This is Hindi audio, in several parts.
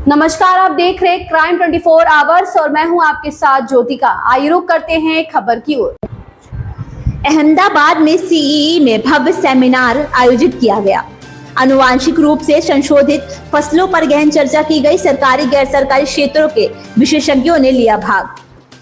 नमस्कार, आप देख रहे हैं क्राइम 24 आवर्स और मैं हूं आपके साथ ज्योतिका। आइए रुक करते हैं खबर की ओर। अहमदाबाद में सीईई में भव्य सेमिनार आयोजित किया गया। आनुवांशिक रूप से संशोधित फसलों पर गहन चर्चा की गई। सरकारी गैर सरकारी क्षेत्रों के विशेषज्ञों ने लिया भाग।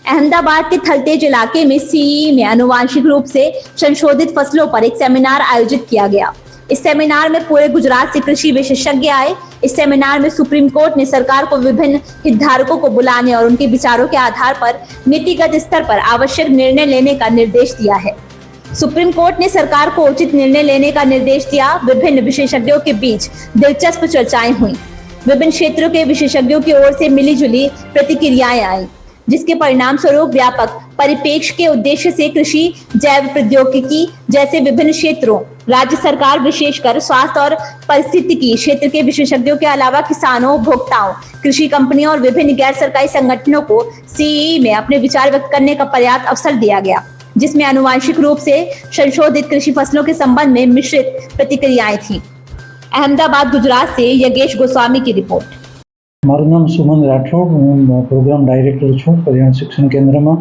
अहमदाबाद के थलतेज इलाके में सीईई में आनुवांशिक रूप से संशोधित फसलों पर एक सेमिनार आयोजित किया गया। इस सेमिनार में पूरे गुजरात से कृषि विशेषज्ञ आए। इस सेमिनार में सुप्रीम कोर्ट ने सरकार को विभिन्न हितधारकों को बुलाने और उनके विचारों के आधार पर नीतिगत स्तर पर आवश्यक निर्णय लेने का निर्देश दिया है। सुप्रीम कोर्ट ने सरकार को उचित निर्णय लेने का निर्देश दिया। विभिन्न विशेषज्ञों के बीच दिलचस्प चर्चाएं हुई। विभिन्न क्षेत्रों के विशेषज्ञों की ओर से मिलीजुली प्रतिक्रियाएं आई, जिसके परिणाम स्वरूप व्यापक परिप्रेक्ष्य के उद्देश्य से कृषि, जैव प्रौद्योगिकी जैसे विभिन्न क्षेत्रों, राज्य सरकार विशेषकर स्वास्थ्य और पारिस्थितिकी क्षेत्र के विशेषज्ञों के अलावा किसानों, उपभोक्ताओं, कृषि कंपनियों और विभिन्न गैर सरकारी संगठनों को सीईई में अपने विचार व्यक्त करने का पर्याप्त अवसर दिया गया, जिसमें आनुवांशिक रूप से संशोधित कृषि फसलों के संबंध में मिश्रित प्रतिक्रियाएं थी। अहमदाबाद, गुजरात से योगेश गोस्वामी की रिपोर्ट। મારું નામ સુમન રાઠોડ, હું પ્રોગ્રામ ડાયરેક્ટર છું કરિયાણ શિક્ષણ કેન્દ્રમાં।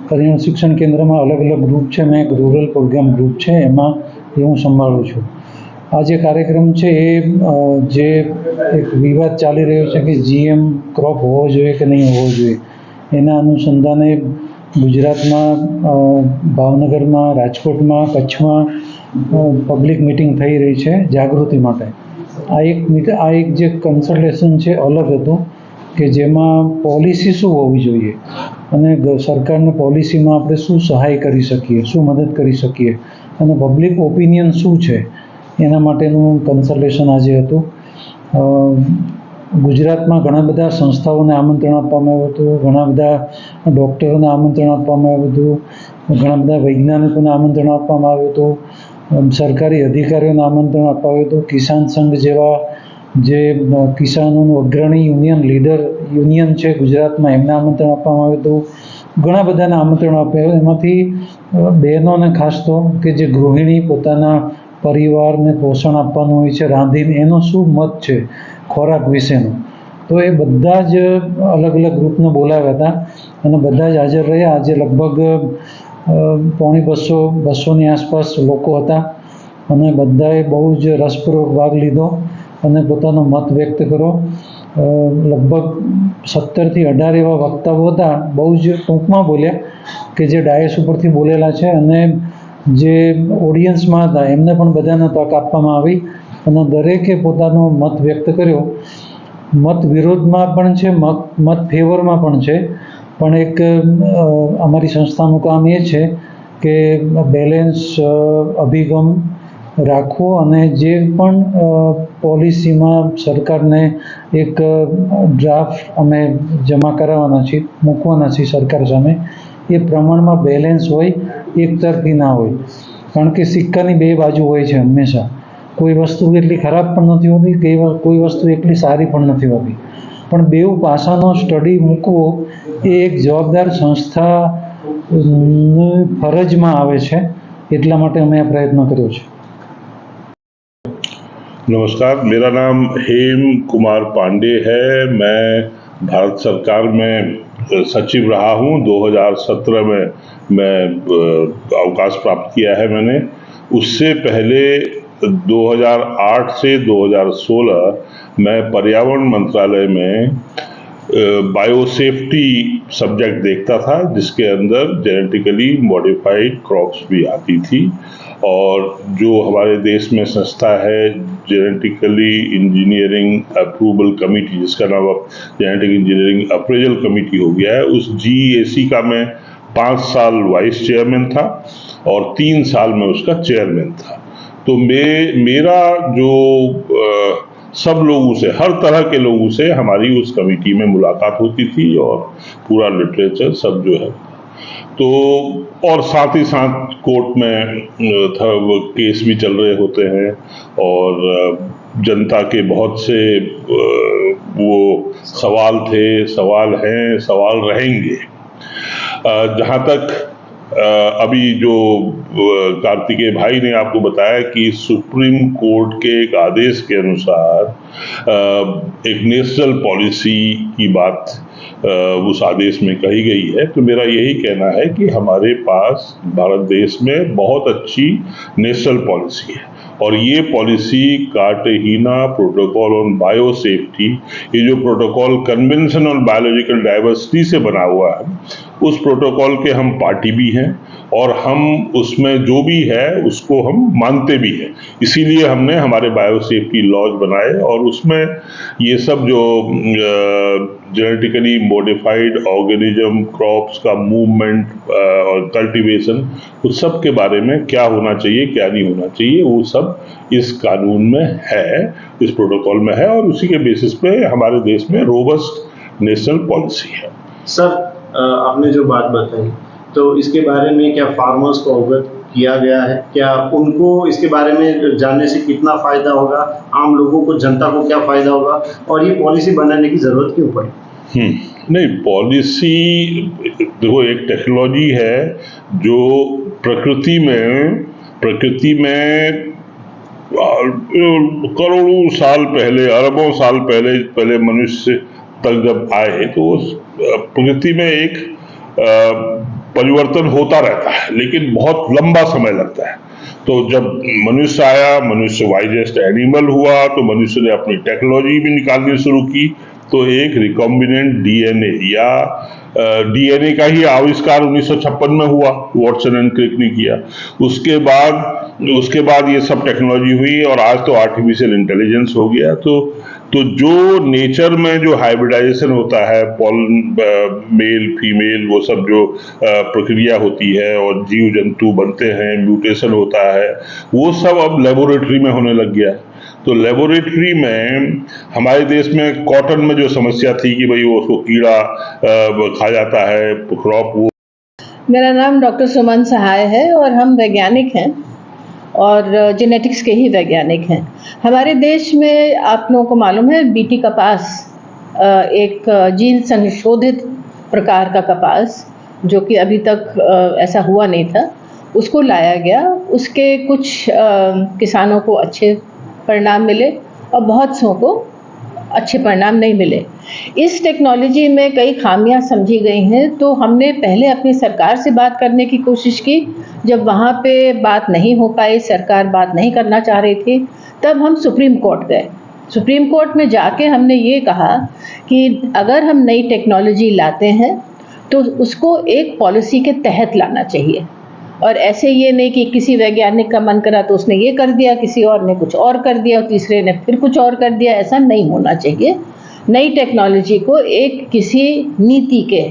કરિયાણ શિક્ષણ કેન્દ્રમાં અલગ અલગ ગ્રુપ છે, મેં એક રૂરલ પ્રોગ્રામ ગ્રુપ છે એમાં એ હું સંભાળું છું। આ જે કાર્યક્રમ છે એ જે એક વિવાદ ચાલી રહ્યો છે કે જીએમ ક્રોપ હોવો જોઈએ કે નહીં હોવો જોઈએ, એના અનુસંધાને ગુજરાતમાં ભાવનગરમાં, રાજકોટમાં, કચ્છમાં પબ્લિક મિટિંગ થઈ રહી છે જાગૃતિ માટે। આ એક જે કન્સલ્ટેશન છે અલગ હતું કે જેમાં પોલિસી શું હોવી જોઈએ અને સરકારને પોલિસીમાં આપણે શું સહાય કરી શકીએ, શું મદદ કરી શકીએ અને પબ્લિક ઓપિનિયન શું છે એના માટેનું કન્સલ્ટેશન આજે હતું। ગુજરાતમાં ઘણા બધા સંસ્થાઓને આમંત્રણ આપવામાં આવ્યું હતું, ઘણા બધા ડૉક્ટરોને આમંત્રણ આપવામાં આવ્યું હતું, ઘણા બધા વૈજ્ઞાનિકોને આમંત્રણ આપવામાં આવ્યું હતું, સરકારી અધિકારીઓને આમંત્રણ આપવામાં આવ્યું હતું, કિસાન સંઘ જેવા જે કિસાનોનું અગ્રણી યુનિયન છે ગુજરાતમાં એમને આમંત્રણ આપવામાં આવ્યું હતું, ઘણા બધાને આમંત્રણ આપ્યા। એમાંથી બહેનોને ખાસ તો કે જે ગૃહિણી પોતાના પરિવારને પોષણ આપવાનું હોય છે રાંધીને, એનો શું મત છે ખોરાક વિશેનો, તો એ બધા જ અલગ અલગ ગ્રુપને બોલાવ્યા હતા અને બધા જ હાજર રહ્યા। આજે લગભગ 250-200ની આસપાસ લોકો હતા અને બધાએ બહુ જ રસપૂર્વક ભાગ લીધો અને પોતાનો મત વ્યક્ત કર્યો। લગભગ 17થી 18 એવા વક્તાઓ હતા, બહુ જ ટૂંકમાં બોલ્યા કે જે ડાયસ ઉપરથી બોલેલા છે અને જે ઓડિયન્સમાં હતા એમને પણ બધાને તક આપવામાં આવી અને દરેકે પોતાનો મત વ્યક્ત કર્યો। મત વિરોધમાં પણ છે, મત ફેવરમાં પણ છે, પણ એક અમારી સંસ્થાનું કામ એ છે કે બેલેન્સ અભિગમ રાખવો અને જે પણ પોલિસીમાં સરકારને એક ડ્રાફ્ટ અમે જમા કરાવવાના છીએ, મૂકવાના છીએ સરકાર સામે, એ પ્રમાણમાં બેલેન્સ હોય, એકતરફી ના હોય, કારણ કે સિક્કાની બે બાજુ હોય છે હંમેશા। કોઈ વસ્તુ એટલી ખરાબ પણ નથી હોતી, કોઈ વસ્તુ એટલી સારી પણ નથી હોતી, પણ બેઉ પાસાનો સ્ટડી મૂકવો એ એક જવાબદાર સંસ્થાની ફરજમાં આવે છે, એટલા માટે અમે આ પ્રયત્ન કર્યો છે। नमस्कार, मेरा नाम हेम कुमार पांडे है। मैं भारत सरकार में सचिव रहा हूँ। 2017 में मैं अवकाश प्राप्त किया है मैंने। उससे पहले 2008 से 2016 मैं पर्यावरण मंत्रालय में बायोसेफ्टी सब्जेक्ट देखता था, जिसके अंदर जेनेटिकली मॉडिफाइड क्रॉप्स भी आती थी। और जो हमारे देश में संस्था है जेनेटिकली इंजीनियरिंग अप्रूवल कमेटी, जिसका नाम अब जेनेटिक इंजीनियरिंग अप्रेजल कमेटी हो गया है, उस GEAC का मैं 5 साल वाइस चेयरमैन था और 3 साल में उसका चेयरमैन था। तो मेरा जो सब लोगों से, हर तरह के लोगों से हमारी उस कमेटी में मुलाकात होती थी और पूरा लिटरेचर सब जो है, तो और साथ ही साथ कोर्ट में केस भी चल रहे होते हैं और जनता के बहुत से वो सवाल थे, सवाल हैं, सवाल रहेंगे। जहाँ तक अभी जो कार्तिकेय भाई ने आपको बताया कि सुप्रीम कोर्ट के एक आदेश के अनुसार एक नेशनल पॉलिसी की बात उस आदेश में कही गई है, तो मेरा यही कहना है कि हमारे पास भारत देश में बहुत अच्छी नेशनल पॉलिसी है और ये policy Cartagena protocol on biosafety, ये जो protocol convention on biological diversity से बना हुआ है, उस प्रोटोकॉल के हम पार्टी भी हैं और हम उसमें जो भी है उसको हम मानते भी हैं। इसीलिए हमने हमारे बायो सेफ्टी लॉज बनाए और उसमें ये सब जो जेनेटिकली मॉडिफाइड ऑर्गेनिज्म, क्रॉप्स का मूवमेंट और कल्टीवेशन, उस सब के बारे में क्या होना चाहिए क्या नहीं होना चाहिए, वो सब इस कानून में है, इस प्रोटोकॉल में है और उसी के बेसिस पे हमारे देश में रोबस्ट नेशनल पॉलिसी है। सर, आपने जो बात बताई तो इसके बारे में क्या फार्मर्स को अवगत किया गया है? क्या उनको इसके बारे में जानने से कितना फ़ायदा होगा? आम लोगों को, जनता को क्या फ़ायदा होगा? और ये पॉलिसी बनाने की ज़रूरत क्यों पड़ी? नहीं, पॉलिसी देखो, एक टेक्नोलॉजी है जो प्रकृति में करोड़ों साल पहले, अरबों साल पहले मनुष्य तक जब आए तो उस प्रकृति में एक परिवर्तन होता रहता है, लेकिन बहुत लंबा समय लगता है। तो जब मनुष्य आया, मनुष्य वाइजेस्ट एनिमल हुआ, तो मनुष्य ने अपनी टेक्नोलॉजी भी निकालनी शुरू की। तो एक रिकॉम्बिनेंट डीएनए या डीएनए का ही आविष्कार 1956 में हुआ, वॉटसन एंड क्रिक ने किया। उसके बाद ये सब टेक्नोलॉजी हुई और आज तो आर्टिफिशियल इंटेलिजेंस हो गया। तो जो नेचर में जो हाइब्रिडाइजेशन होता है, मेल फीमेल, वो सब जो प्रक्रिया होती है और जीव जंतु बनते हैं, म्यूटेशन होता है, वो सब अब लेबोरेटरी में होने लग गया। तो लेबोरेटरी में हमारे देश में कॉटन में जो समस्या थी कि भाई वो उसको कीड़ा खा जाता है क्रॉप, वो। मेरा नाम डॉक्टर सुमन सहाय है और हम वैज्ञानिक हैं और जेनेटिक्स के ही वैज्ञानिक हैं। हमारे देश में आप लोगों को मालूम है बीटी कपास, एक जीन संशोधित प्रकार का कपास जो कि अभी तक ऐसा हुआ नहीं था, उसको लाया गया। उसके कुछ किसानों को अच्छे परिणाम मिले और बहुत सौ को अच्छे परिणाम नहीं मिले। इस टेक्नोलॉजी में कई खामियां समझी गई हैं, तो हमने पहले अपनी सरकार से बात करने की कोशिश की। जब वहाँ पे बात नहीं हो पाई, सरकार बात नहीं करना चाह रही थी, तब हम सुप्रीम कोर्ट गए। सुप्रीम कोर्ट में जाके हमने ये कहा कि अगर हम नई टेक्नोलॉजी लाते हैं तो उसको एक पॉलिसी के तहत लाना चाहिए और ऐसे ये नहीं कि किसी वैज्ञानिक का मन करा तो उसने ये कर दिया, किसी और ने कुछ और कर दिया और तीसरे ने फिर कुछ और कर दिया। ऐसा नहीं होना चाहिए। नई टेक्नोलॉजी को एक किसी नीति के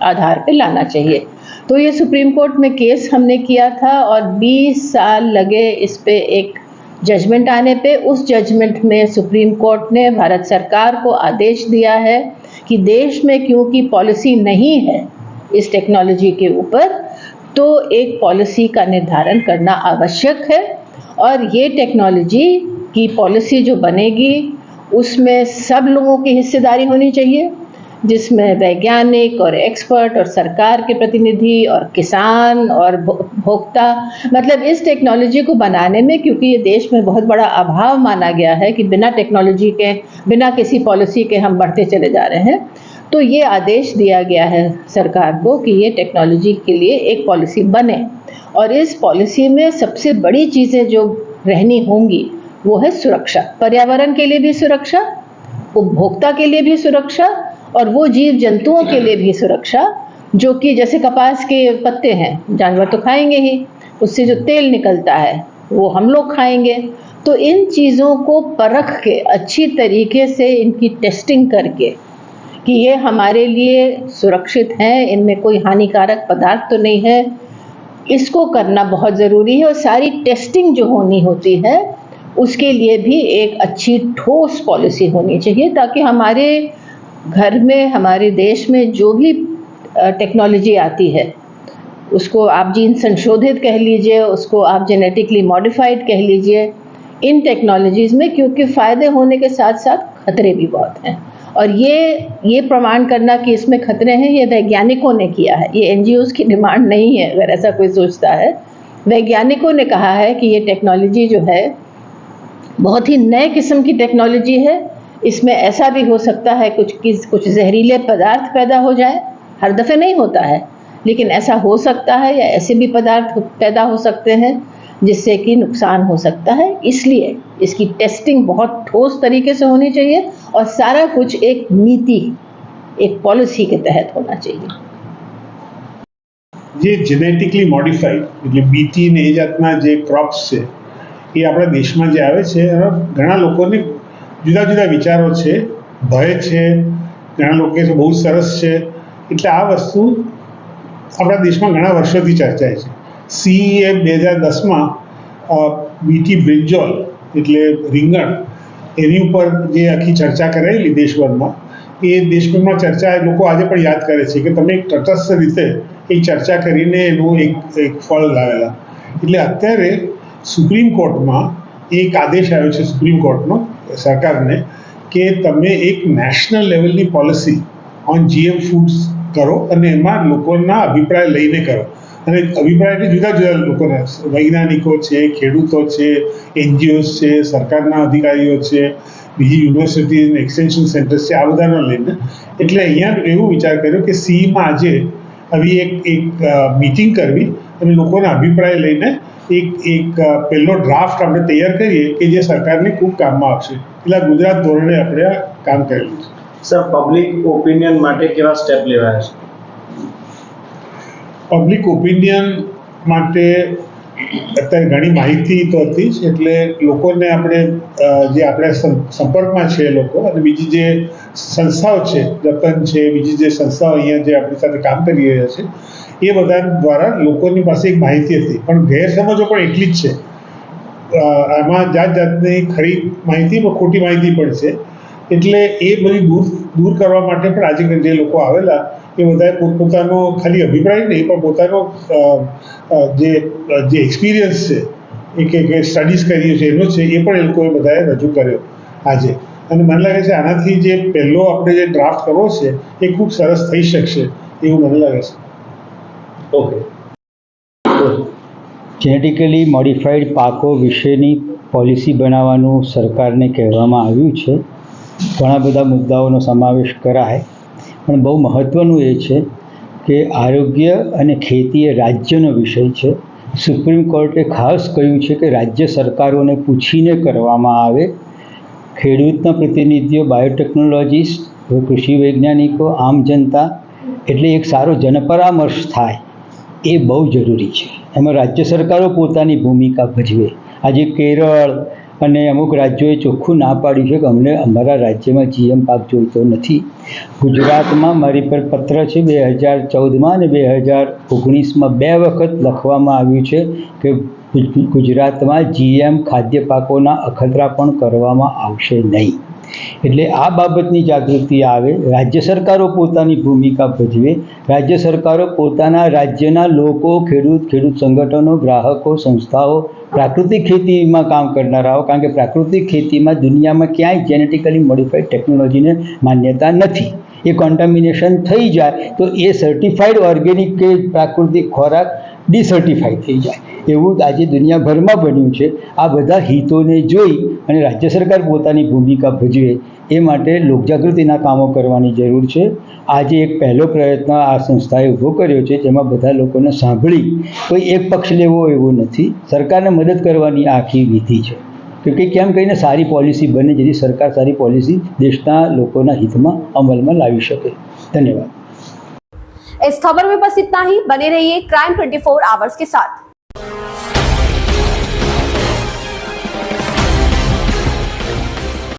आधार पे लाना चाहिए। तो ये सुप्रीम कोर्ट में केस हमने किया था और 20 साल लगे इस पे एक जजमेंट आने पे। उस जजमेंट में सुप्रीम कोर्ट ने भारत सरकार को आदेश दिया है कि देश में क्योंकि पॉलिसी नहीं है इस टेक्नोलॉजी के ऊपर, तो एक पॉलिसी का निर्धारण करना आवश्यक है और ये टेक्नोलॉजी की पॉलिसी जो बनेगी उसमें सब लोगों की हिस्सेदारी होनी चाहिए, जिसमें वैज्ञानिक और एक्सपर्ट और सरकार के प्रतिनिधि और किसान और भोक्ता, मतलब इस टेक्नोलॉजी को बनाने में, क्योंकि ये देश में बहुत बड़ा अभाव माना गया है कि बिना टेक्नोलॉजी के, बिना किसी पॉलिसी के हम बढ़ते चले जा रहे हैं। तो ये आदेश दिया गया है सरकार को कि ये टेक्नोलॉजी के लिए एक पॉलिसी बने और इस पॉलिसी में सबसे बड़ी चीज़ें जो रहनी होंगी वो है सुरक्षा, पर्यावरण के लिए भी सुरक्षा, उपभोक्ता के लिए भी सुरक्षा और वो जीव जंतुओं के लिए भी सुरक्षा जो कि जैसे कपास के पत्ते हैं, जानवर तो खाएंगे ही, उससे जो तेल निकलता है वो हम लोग खाएंगे। तो इन चीज़ों को परख के अच्छी तरीके से इनकी टेस्टिंग करके कि ये हमारे लिए सुरक्षित हैं, इनमें कोई हानिकारक पदार्थ तो नहीं है, इसको करना बहुत ज़रूरी है। और सारी टेस्टिंग जो होनी होती है उसके लिए भी एक अच्छी ठोस पॉलिसी होनी चाहिए ताकि हमारे घर में, हमारे देश में जो भी टेक्नोलॉजी आती है, उसको आप जीन संशोधित कह लीजिए, उसको आप जेनेटिकली मॉडिफाइड कह लीजिए, इन टेक्नोलॉजीज़ में क्योंकि फ़ायदे होने के साथ साथ खतरे भी बहुत हैं और ये प्रमाण करना कि इसमें खतरे हैं, ये वैज्ञानिकों ने किया है, ये NGOs की डिमांड नहीं है। अगर ऐसा कोई सोचता है, वैज्ञानिकों ने कहा है कि ये टेक्नोलॉजी जो है बहुत ही नए किस्म की टेक्नोलॉजी है। इसमें ऐसा भी हो सकता है कुछ जहरीले पदार्थ पैदा हो जाए, हर दफ़े नहीं होता है, लेकिन ऐसा हो सकता है, या ऐसे भी पदार्थ पैदा हो सकते हैं जिससे कि नुकसान हो सकता है। इसलिए इसकी टेस्टिंग बहुत ठोस तरीके से होनी चाहिए और सारा कुछ एक नीति, एक पॉलिसी के तहत होना चाहिए। જે જેનેટિકલી મોડિફાઈડ એટલે બીટી ને એ જાતના જે ક્રોપ્સ છે એ આપણા દેશમાં જે આવે છે એમાં ઘણા લોકોને જુદા જુદા વિચારો છે, ભય છે, ઘણા લોકો કહે છે બહુ સરસ છે, એટલે આ વસ્તુ આપણા દેશમાં ઘણા વર્ષોથી ચર્ચાય છે. CEએ 2010માં બીટી બ્રિંજોલ એટલે રીંગણ એની ઉપર જે આખી ચર્ચા કરાયેલી દેશભરમાં, એ દેશભરમાં ચર્ચા લોકો આજે પણ યાદ કરે છે કે તમે એક તટસ્થ રીતે એ ચર્ચા કરીને એનું એક ફળ લાવેલા. એટલે અત્યારે સુપ્રીમ કોર્ટમાં એક આદેશ આવ્યો છે સુપ્રીમ કોર્ટનો સરકારને કે તમે એક નેશનલ લેવલની પોલિસી ઓન GM ફૂડ્સ કરો અને એમાં લોકોના અભિપ્રાય લઈને કરો. અને અભિપ્રાય એટલે જુદા જુદા લોકોના, વૈજ્ઞાનિકો છે, ખેડૂતો છે, NGOs છે, સરકારના અધિકારીઓ છે, બીજી યુનિવર્સિટી એક્સટેન્શન સેન્ટર્સ છે, આ બધાનો લઈને. એટલે અહીંયા એવું વિચાર કર્યો કે CEમાં આજે આવી એક મીટિંગ કરવી અને લોકોના અભિપ્રાય લઈને એક પહેલો ડ્રાફ્ટ આપણે તૈયાર કરીએ કે જે સરકારને ખૂબ કામમાં આવશે. એટલે ગુજરાત ધોરણે આપણે આ કામ કરેલું છે. સર, પબ્લિક ઓપિનિયન માટે કેવા સ્ટેપ લેવાયા છે? પબ્લિક ઓપિનિયન માટે અત્યારે ઘણી માહિતી તો હતી જ, એટલે લોકોને આપણે જે આપણા સંપર્કમાં છે લોકો, અને બીજી જે સંસ્થાઓ છે, રતન છે, બીજી જે સંસ્થાઓ અહીંયા જે આપણી સાથે કામ કરી રહ્યા છે, એ બધા દ્વારા લોકોની પાસે એક માહિતી હતી. પણ ગેરસમજો પણ એટલી જ છે. આમાં જાત જાતની ખરી માહિતી પણ ખોટી માહિતી પણ છે. એટલે એ બધી દૂર કરવા માટે પણ આજે જે લોકો આવેલા એ બધાએ પોતપોતાનો ખાલી અભિપ્રાય નહીં પણ પોતાનો જે એક્સપિરિયન્સ છે, કે સ્ટડીઝ કરીએ છે એનો છે, એ પણ એ લોકોએ બધાએ રજૂ કર્યો આજે. અને મને લાગે છે આનાથી જે પહેલો આપણે જે ડ્રાફ્ટ કરવો છે એ ખૂબ સરસ થઈ શકશે એવું મને લાગે છે. ઓકે. જેનેટિકલી મોડિફાઈડ પાકો વિશેની પોલિસી બનાવવાનું સરકારને કહેવામાં આવ્યું છે. ઘણા બધા મુદ્દાઓનો સમાવેશ કરાય, પણ બહુ મહત્ત્વનું એ છે કે આરોગ્ય અને ખેતી એ રાજ્યનો વિષય છે. સુપ્રીમ કોર્ટે ખાસ કહ્યું છે કે રાજ્ય સરકારોને પૂછીને કરવામાં આવે. ખેડૂતના પ્રતિનિધિઓ, બાયોટેકનોલોજીસ્ટ, કૃષિ વૈજ્ઞાનિકો, આમ જનતા, એટલે એક સારો જનપરામર્શ થાય એ બહુ જરૂરી છે. એમાં રાજ્ય સરકારો પોતાની ભૂમિકા ભજવે. આજે કેરળ અને અમુક રાજ્યોએ ચોખ્ખું ના પાડ્યું છે કે અમને અમારા રાજ્યમાં GM પાક જોઈતો નથી. ગુજરાતમાં મારી પર પત્ર છે 2014માં અને 2019માં 2 વખત લખવામાં આવ્યું છે કે ગુજરાતમાં GM ખાદ્ય પાકોના અખતરા પણ કરવામાં આવશે નહીં. એટલે આ બાબતની જાગૃતિ આવે, રાજ્ય સરકારો પોતાની ભૂમિકા ભજવે, રાજ્ય સરકારો પોતાના રાજ્યના લોકો, ખેડૂત સંગઠનો, ગ્રાહકો, સંસ્થાઓ, પ્રાકૃતિક ખેતીમાં કામ કરનારાઓ, કારણ કે પ્રાકૃતિક ખેતીમાં દુનિયામાં ક્યાંય જેનેટિકલી મોડિફાઈડ ટેકનોલોજીને માન્યતા નથી. એ કોન્ટામિનેશન થઈ જાય તો એ સર્ટિફાઈડ ઓર્ગેનિક કે પ્રાકૃતિક ખોરાક ડિસર્ટિફાઈડ થઈ જાય. એવું આજે દુનિયાભરમાં બન્યું છે. આ બધા હિતોને જોઈ અને રાજ્ય સરકાર પોતાની ભૂમિકા ભજવે એ માટે લોકજાગૃતિના કામો કરવાની જરૂર છે. આજે એક પહેલો પ્રયત્ન આ સંસ્થાએ ઊભો કર્યો છે, જેમાં બધા લોકોને સાંભળી કોઈ એક પક્ષ લેવો એવો નથી, સરકારને મદદ કરવાની આખી વિધિ છે. કે કેમ કહીને સારી પોલિસી બને, જેથી સરકાર સારી પોલિસી દેશના લોકોના હિતમાં અમલમાં લાવી શકે. धन्यवाद. इस खबर में बस इतना ही. बने रहिए क्राइम 24 आवर्स के साथ.